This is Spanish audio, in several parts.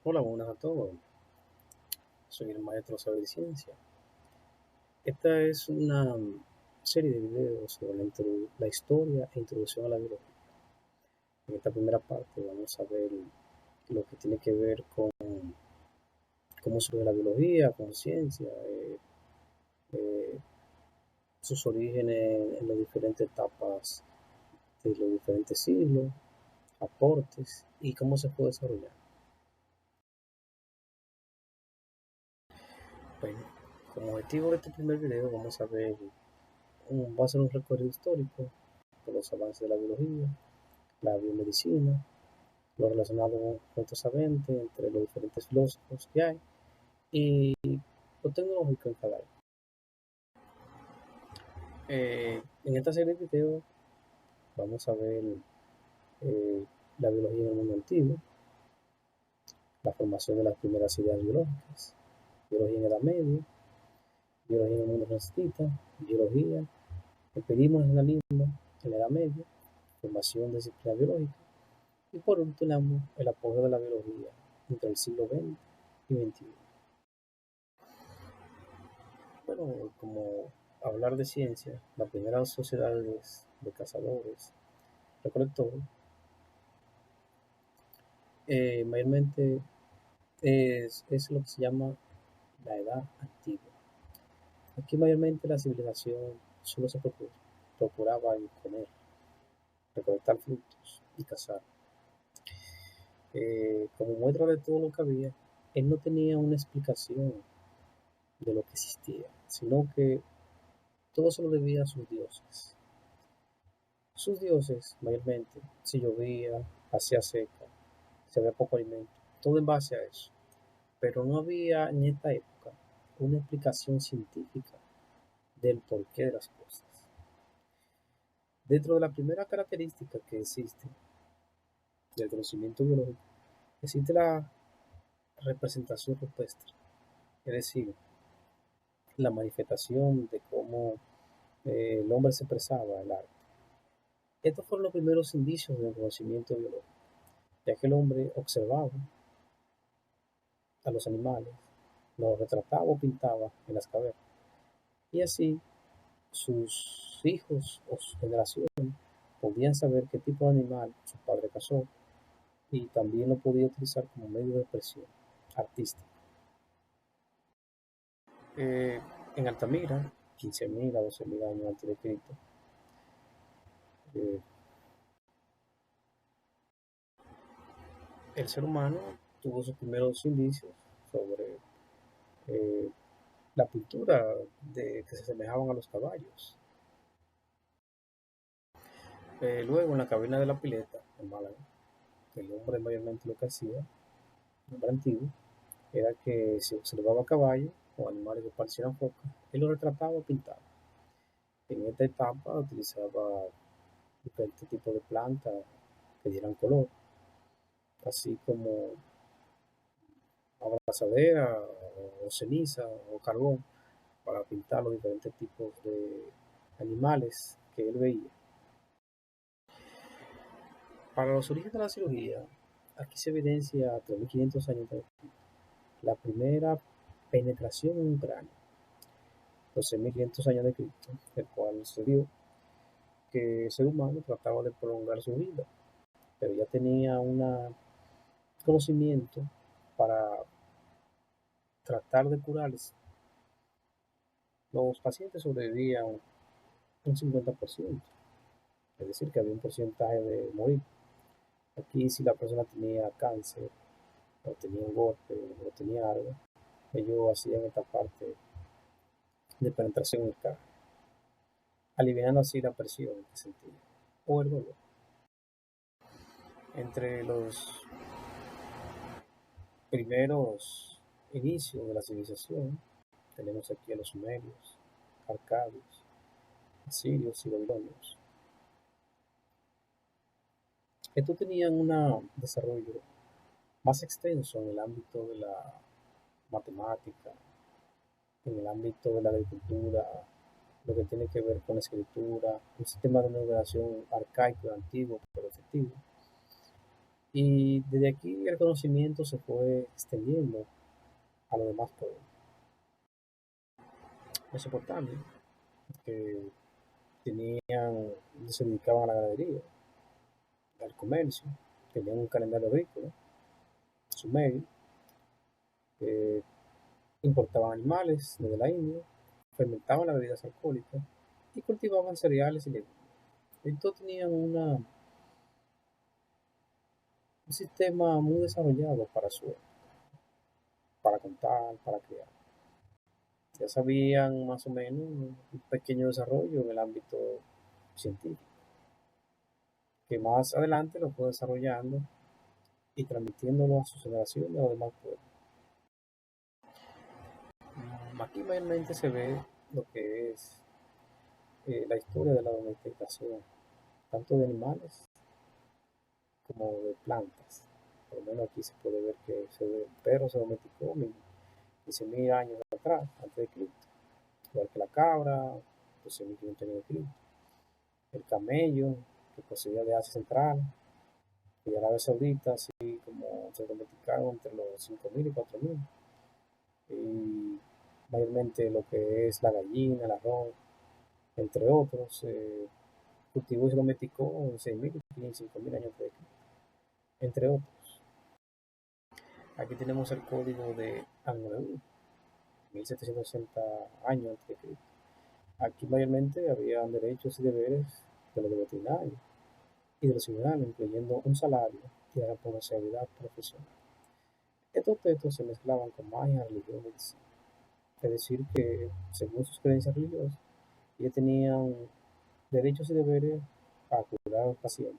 Hola, buenas a todos. Soy el maestro Saber Ciencia. Esta es una serie de videos sobre la historia e introducción a la biología. En esta primera parte vamos a ver lo que tiene que ver con cómo surge la biología como ciencia, eh, sus orígenes en las diferentes etapas de los diferentes siglos, aportes y cómo se puede desarrollar. Bueno, como objetivo de este primer video vamos a ver, va a ser un recorrido histórico por los avances de la biología, la biomedicina, lo relacionado con estos saberes entre los diferentes filósofos que hay y lo tecnológico en cada área. En esta serie de videos vamos a ver eh, la biología en el mundo antiguo, la formación de las primeras ideas biológicas, biología en la Edad Media, biología en el mundo renacentista, biología, empirismo y nacionalismo en la Edad Media, formación de disciplina biológica y por último el apoyo de la biología entre el siglo XX y XXI. Bueno, como hablar de ciencia, las primeras sociedades de cazadores, recolectores, mayormente es lo que se llama la edad antigua. Aquí mayormente la civilización solo se procuraba en comer, recolectar frutos y cazar. Como muestra de todo lo que había, él no tenía una explicación de lo que existía, sino que todo se lo debía a sus dioses. Sus dioses, mayormente, si llovía, hacía seca, si había poco alimento, todo en base a eso. Pero no había en esta época una explicación científica del porqué de las cosas. Dentro de la primera característica que existe del conocimiento biológico, existe la representación rupestre, es decir, la manifestación de cómo el hombre se expresaba en el arte. Estos fueron los primeros indicios del conocimiento biológico, ya que el hombre observaba a los animales, los retrataba o pintaba en las cavernas, y así sus hijos o su generación podían saber qué tipo de animal su padre cazó y también lo podía utilizar como medio de expresión artística. Eh, en Altamira, 15.000 a 12.000 años antes de Cristo, eh, el ser humano tuvo sus primeros indicios sobre eh, la pintura que se asemejaban a los caballos. Luego, en la caverna de la Pileta, en Málaga, el hombre mayormente lo que hacía, el hombre antiguo, era que si observaba caballos o animales que parecieran focas, él los retrataba o pintaba. En esta etapa utilizaba diferentes tipos de plantas que dieran color, así como abrazadera o ceniza o carbón para pintar los diferentes tipos de animales que él veía. Para los orígenes de la cirugía, aquí se evidencia 3.500 años de la primera penetración en un cráneo, 12.500 años de Cristo, el cual se dio que el ser humano trataba de prolongar su vida, pero ya tenía un conocimiento para tratar de curarles. Los pacientes sobrevivían un 50%, es decir, que había un porcentaje de morir. Aquí si la persona tenía cáncer, o tenía un golpe, o tenía algo, ellos hacían esta parte de penetración en el carne, aliviando así la presión que sentía o el dolor. Entre los primeros inicios de la civilización tenemos aquí a los sumerios, arcadios, asirios y babilonios. Estos tenían un desarrollo más extenso en el ámbito de la matemática, en el ámbito de la agricultura, lo que tiene que ver con la escritura, un sistema de navegación arcaico, antiguo, pero efectivo. Y desde aquí el conocimiento se fue extendiendo a los demás pueblos. Mesopotamia, que tenían, se dedicaban a la ganadería, al comercio, tenían un calendario agrícola, sumerio, que importaban animales desde la India, fermentaban las bebidas alcohólicas y cultivaban cereales y legumbres. Estos tenían un sistema muy desarrollado para contar, para crear. Ya sabían más o menos un pequeño desarrollo en el ámbito científico, que más adelante lo fue desarrollando y transmitiéndolo a su generación y a los demás pueblos. Aquí mayormente se ve lo que es la historia de la domesticación, tanto de animales como de plantas. Por lo menos aquí se puede ver que el perro se domesticó 15.000 años atrás, antes de Cristo, igual que la cabra, 12.500 años de Cristo, el camello, que procedía de Asia Central, y Arabia Saudita, así como se domesticaron entre los 5.000 y 4.000. Y mayormente lo que es la gallina, el arroz, entre otros, cultivó y se domesticó en 6.000 y 5.000 años de Cristo, entre otros. Aquí tenemos el código de Hammurabi, 1760 años antes de Cristo. Aquí mayormente había derechos y deberes de los veterinarios y de los ciudadanos, incluyendo un salario y la responsabilidad profesional. Estos textos se mezclaban con magia, religión y medicina. Es decir, que según sus creencias religiosas, ellos tenían derechos y deberes para cuidar al paciente,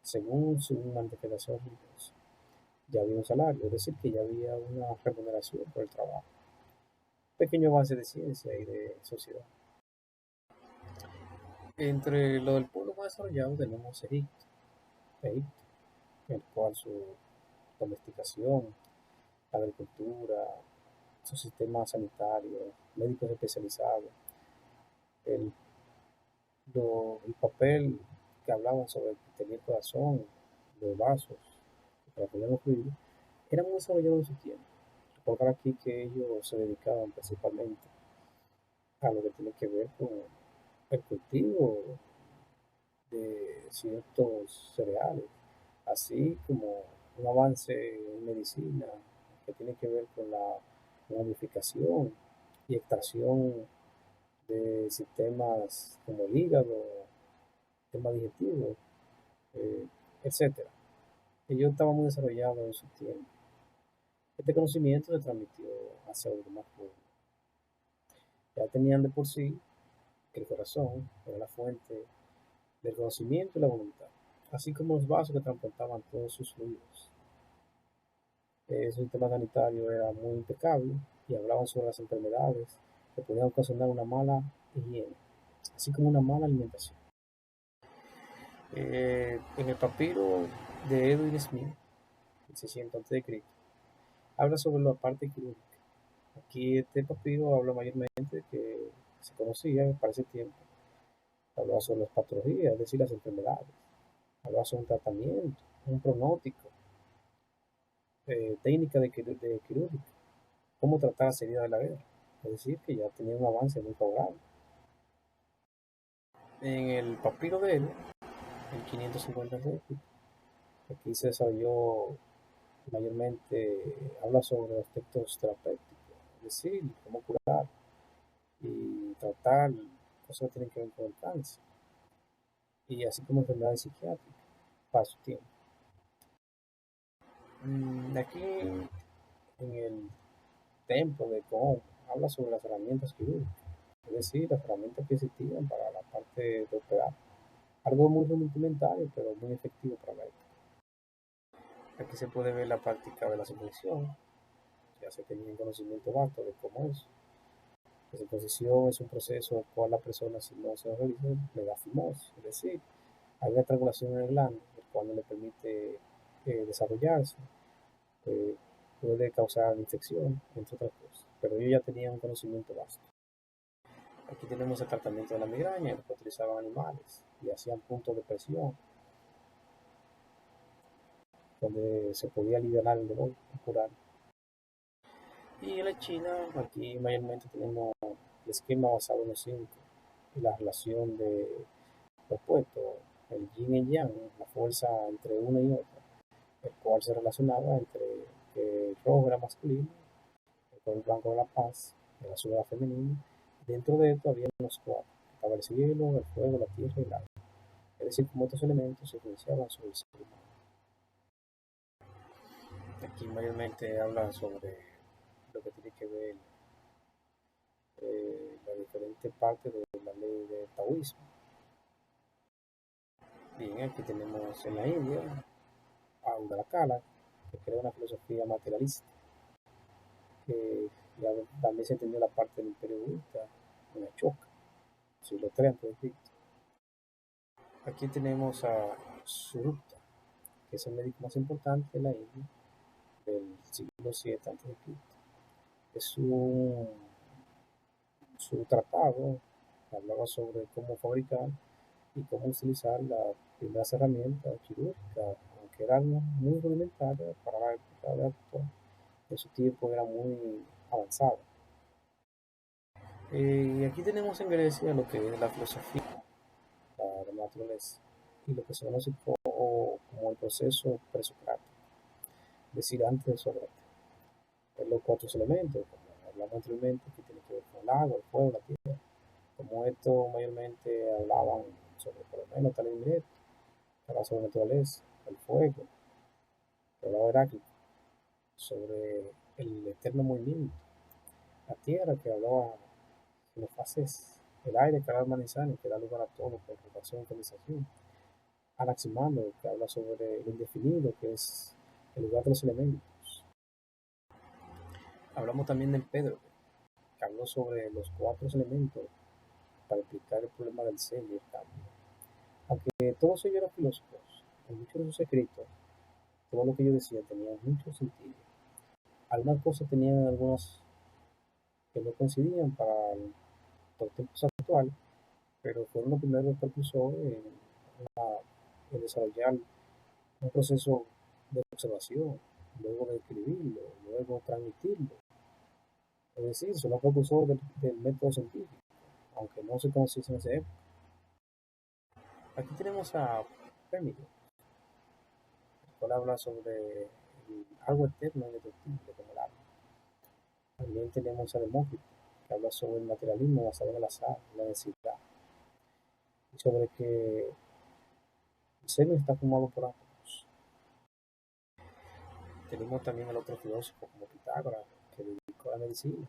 según su manifestación religiosa. Ya había un salario, es decir, que ya había una remuneración por el trabajo. Pequeño avance de ciencia y de sociedad. Entre lo del pueblo más desarrollado tenemos Egipto, en el cual su domesticación, la agricultura, su sistema sanitario, médicos especializados, el, el papel que hablaban sobre que tenía el corazón, los vasos, para poder los fluidos, era muy desarrollado en su tiempo. Recordar aquí que ellos se dedicaban principalmente a lo que tiene que ver con el cultivo de ciertos cereales, así como un avance en medicina que tiene que ver con la modificación y extracción de sistemas como el hígado, sistema digestivo, eh, etcétera. Ellos estaban muy desarrollados en su tiempo. Este conocimiento se transmitió hacia los demás pueblos. Ya tenían de por sí que el corazón era la fuente del conocimiento y la voluntad, así como los vasos que transportaban todos sus fluidos. Su sistema sanitario era muy impecable y hablaban sobre las enfermedades que podían ocasionar una mala higiene, así como una mala alimentación. En el papiro de Edwin Smith, 600 a.C., habla sobre la parte quirúrgica. Aquí este papiro habla mayormente de que se conocía para ese tiempo. Hablaba sobre las patologías, es decir, las enfermedades. Hablaba sobre un tratamiento, un pronóstico, técnica de quirúrgica, cómo tratar las heridas de la guerra. Es decir, que ya tenía un avance muy favorable. En el papiro de él, en 550 c, aquí se desarrolló mayormente, habla sobre aspectos terapéuticos, es decir, cómo curar y tratar cosas que tienen que ver con el cáncer, y así como enfermedades psiquiátricas para su tiempo. Aquí en el templo de Kong habla sobre las herramientas quirúrgicas, es decir, las herramientas que existían para la parte de operar. Algo muy rudimentario, pero muy efectivo para la época. Aquí se puede ver la práctica de la circuncisión, ya se tenía un conocimiento vasto de cómo es. La circuncisión es un proceso en el cual la persona, si no se realiza, le da fimosis, es decir, hay una estrangulación en el glande, el cual no le permite desarrollarse, eh, puede causar infección, entre otras cosas. Pero ellos ya tenían un conocimiento vasto. Aquí tenemos el tratamiento de la migraña, en el que utilizaban animales y hacían puntos de presión donde se podía aliviar el dolor corporal. Y en la China, aquí mayormente tenemos el esquema basado en los cinco y la relación de los opuestos, el yin y yang, la fuerza entre una y otra, el cual se relacionaba entre que el rojo era masculino, el color blanco era la paz, el azul era femenino. Dentro de esto había unos cuatro: estaba el cielo, el fuego, la tierra y el agua. Es decir, cómo estos elementos se influenciaban sobre el ser humano. Aquí mayormente habla sobre lo que tiene que ver la diferente parte de la ley del taoísmo. Bien, aquí tenemos en la India a Udalakala, que crea una filosofía materialista, que ya también se entendió la parte del imperio budista en Ashoka, siglo III a.C. Aquí tenemos a Surupta, que es el médico más importante de la India del siglo VII a.C. Es su tratado que hablaba sobre cómo fabricar y cómo utilizar las primeras herramientas quirúrgicas, aunque eran muy rudimentarias para la época de actual. En su tiempo era muy avanzado. Y aquí tenemos en Grecia lo que es la filosofía, la naturaleza, y lo que se conoce como el proceso presocrático, es decir, antes de Sócrates. Es los cuatro elementos, como hablamos anteriormente, que tiene que ver con el agua, el fuego, la tierra. Como esto mayormente hablaban sobre, por lo menos, Talmudot, que hablaba sobre la naturaleza, el fuego, que hablaba Heráclito, sobre el eterno movimiento, la tierra, que hablaba de las fases, el aire, que hablaba Manizani, que da lugar a todo por rotación y condensación, Anaximandro, que habla sobre el indefinido, que es el lugar de los elementos. Hablamos también del Pedro, que habló sobre los cuatro elementos para explicar el problema del ser y el cambio. Aunque todos ellos eran filósofos, en muchos de sus escritos, todo lo que yo decía tenía mucho sentido. Algunas cosas tenían algunas que no coincidían para los tiempos actuales, pero fueron los primeros precursores en desarrollar un proceso de observación, luego de escribirlo, luego transmitirlo. Es decir, son los precursores del método científico, aunque no se conocía en ese época. Aquí tenemos a Pémido, el cual habla sobre algo eterno e indestructible como el agua. También tenemos a Demócrito, que habla sobre el materialismo basado en el azar, la densidad, y sobre que el ser no está formado por átomos. Tenemos también al otro filósofo como Pitágoras, que dedicó a la medicina.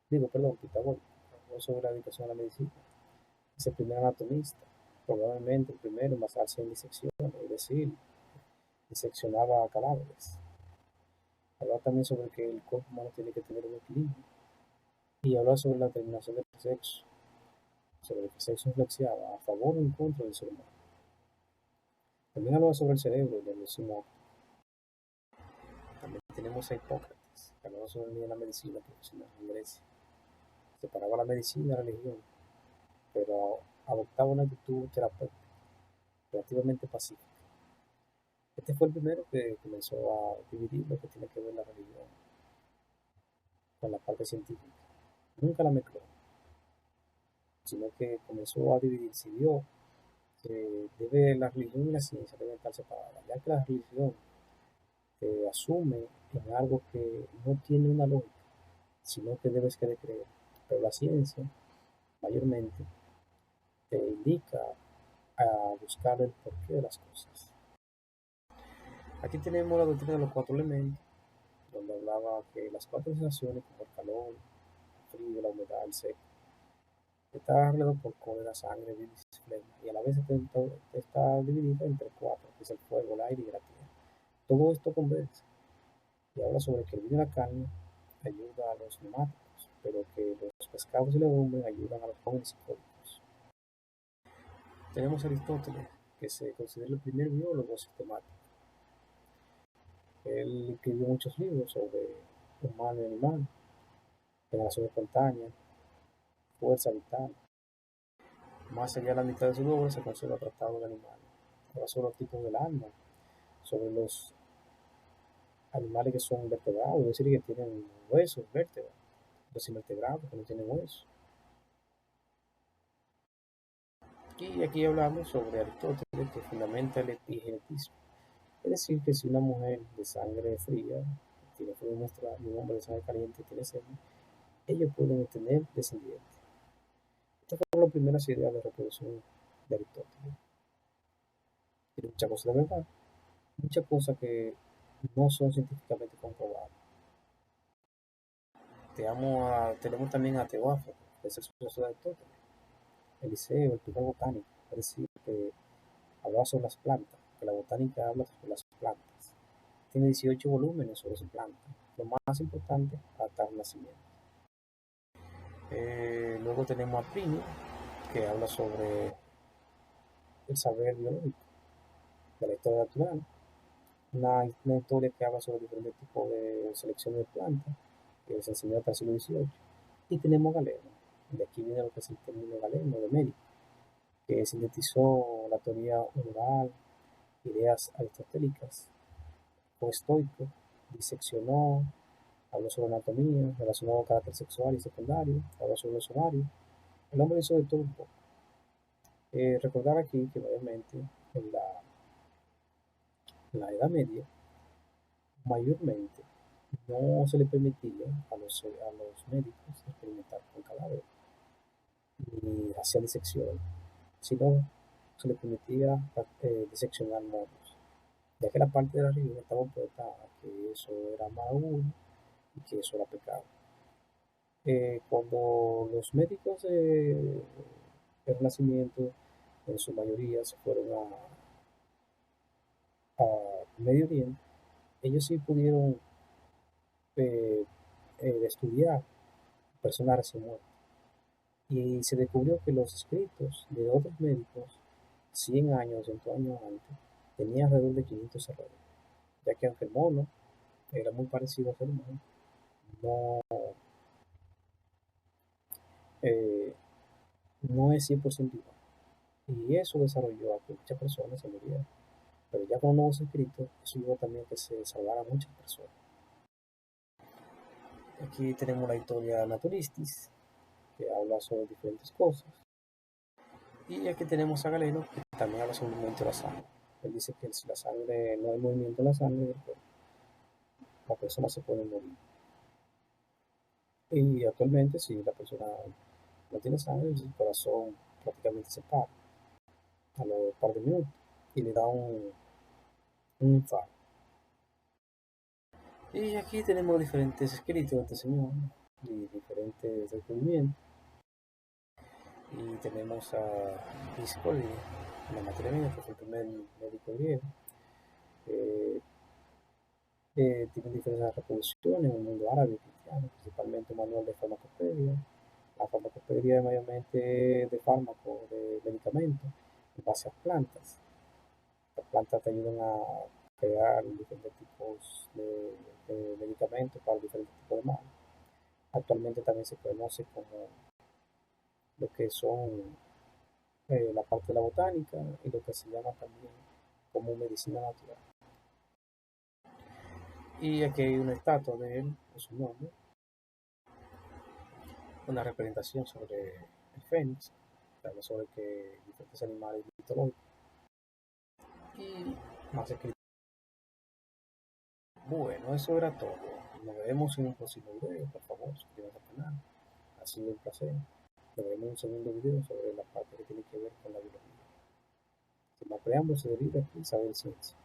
Pitágoras habló sobre la dedicación a la medicina. Es el primer anatomista, probablemente el primero en basarse en disecciones, es decir, diseccionaba cadáveres. Hablaba también sobre que el cuerpo humano tiene que tener un equilibrio. Y hablaba sobre la terminación del sexo, sobre que el sexo influenciaba a favor o en contra del ser humano. También hablaba sobre el cerebro y la evolución óptica. También tenemos a Hipócrates, que hablaba sobre la medicina profesional en Grecia. Separaba la medicina y la religión, pero adoptaba una actitud terapéutica, relativamente pacífica. Este fue el primero que comenzó a dividir lo que tiene que ver la religión con la parte científica. Nunca la mezcló, sino que comenzó a dividir. Si vio que la religión y la ciencia deben estar separadas, ya que la religión asume en algo que no tiene una lógica, sino que debes que de creer. Pero la ciencia, mayormente, te indica a buscar el porqué de las cosas. Aquí tenemos la doctrina de los cuatro elementos, donde hablaba que las cuatro sensaciones, como el calor, el frío, la humedad, el seco, está arreglado por cólera, sangre, bilis, flema, y a la vez está dividido entre cuatro, que es el fuego, el aire y la tierra. Todo esto conversa y habla sobre que el vino y la carne ayuda a los neumáticos, pero que los pescados y legumbres ayudan a los jóvenes psicólogos. Tenemos a Aristóteles, que se considera el primer biólogo sistemático. Él escribió muchos libros sobre humano y animal, generación espontánea, fuerza vital. Más allá de la mitad de su obra se considera tratado de animales. Habla sobre los tipos del alma, sobre los animales que son vertebrados, es decir, que tienen huesos, vértebras, los invertebrados que no tienen huesos. Y aquí hablamos sobre Aristóteles, que fundamenta el epigenetismo. Es decir, que si una mujer de sangre fría tiene flujo menstrual y un hombre de sangre caliente tiene semen, ellos pueden tener descendientes. Estas fueron las primeras ideas de reproducción de Aristóteles. Tiene muchas cosas de verdad, muchas cosas que no son científicamente comprobadas. Tenemos también a Teófilo, que es el sucesor de Aristóteles, Eliseo, el primer botánico, es decir, que hablaba sobre las plantas, que la botánica habla sobre las plantas. Tiene 18 volúmenes sobre su planta, lo más importante hasta el nacimiento. Luego tenemos a Plinio, que habla sobre el saber biológico de la historia natural, una historia que habla sobre diferentes tipos de selección de plantas, que se enseñó hasta el siglo XVIII. Y tenemos a Galeno, de aquí viene lo que es el término Galeno, de Médico, que sintetizó la teoría oral, ideas aristotélicas, o estoico, diseccionó, habló sobre anatomía, relacionado carácter sexual y secundario, habló sobre los ovarios. El hombre hizo de todo un poco. Recordar aquí que obviamente en la Edad Media mayormente no se le permitía a los médicos experimentar con cadáveres ni hacían disección, sino se le permitía diseccionar monos, ya que la parte de arriba estaba opuesta a que eso era malo y que eso era pecado. Cuando los médicos del Renacimiento, en su mayoría, se fueron a Medio Oriente, ellos sí pudieron eh, estudiar personas recién muertas. Y se descubrió que los escritos de otros médicos, 100 años, 200 años antes, tenían alrededor de 500 errores, ya que aunque el mono era muy parecido al ser humano, no, eh, no es 100% igual. Y eso desarrolló a que muchas personas se murieran. Pero ya con nuevos escritos, eso llevó también a que se salvaran muchas personas. Aquí tenemos la historia Naturistis, que habla sobre diferentes cosas. Y aquí tenemos a Galeno, que también habla sobre el movimiento de la sangre. Él dice que si la sangre no hay movimiento en la sangre, pues, la persona se puede morir. Y actualmente, si la persona no tiene sangre, el corazón prácticamente se para a los par de minutos y le da un infarto. Y aquí tenemos diferentes escritos de este señor y diferentes descubrimientos. Y tenemos a Piscoli, la materia médica, que fue el primer médico griego. Eh, tiene diferentes reproducciones en el mundo árabe y cristiano, principalmente un manual de farmacopedia. La farmacopedia es mayormente de fármacos, de medicamentos, en base a plantas. Las plantas te ayudan a crear diferentes tipos de medicamentos para diferentes tipos de males. Actualmente también se conoce como lo que son la parte de la botánica y lo que se llama también como medicina natural. Y aquí hay una estatua de él, en su nombre, una representación sobre el fénix, que habla sobre que diferentes animales mitológicos y más escritos. Bueno, eso era todo. Nos vemos en un próximo video, por favor, suscríbete al canal. Ha sido un placer. Nos vemos en un segundo video sobre la parte que tiene que ver con la biología. Sin más preámbulos, se deriva aquí saber ciencia.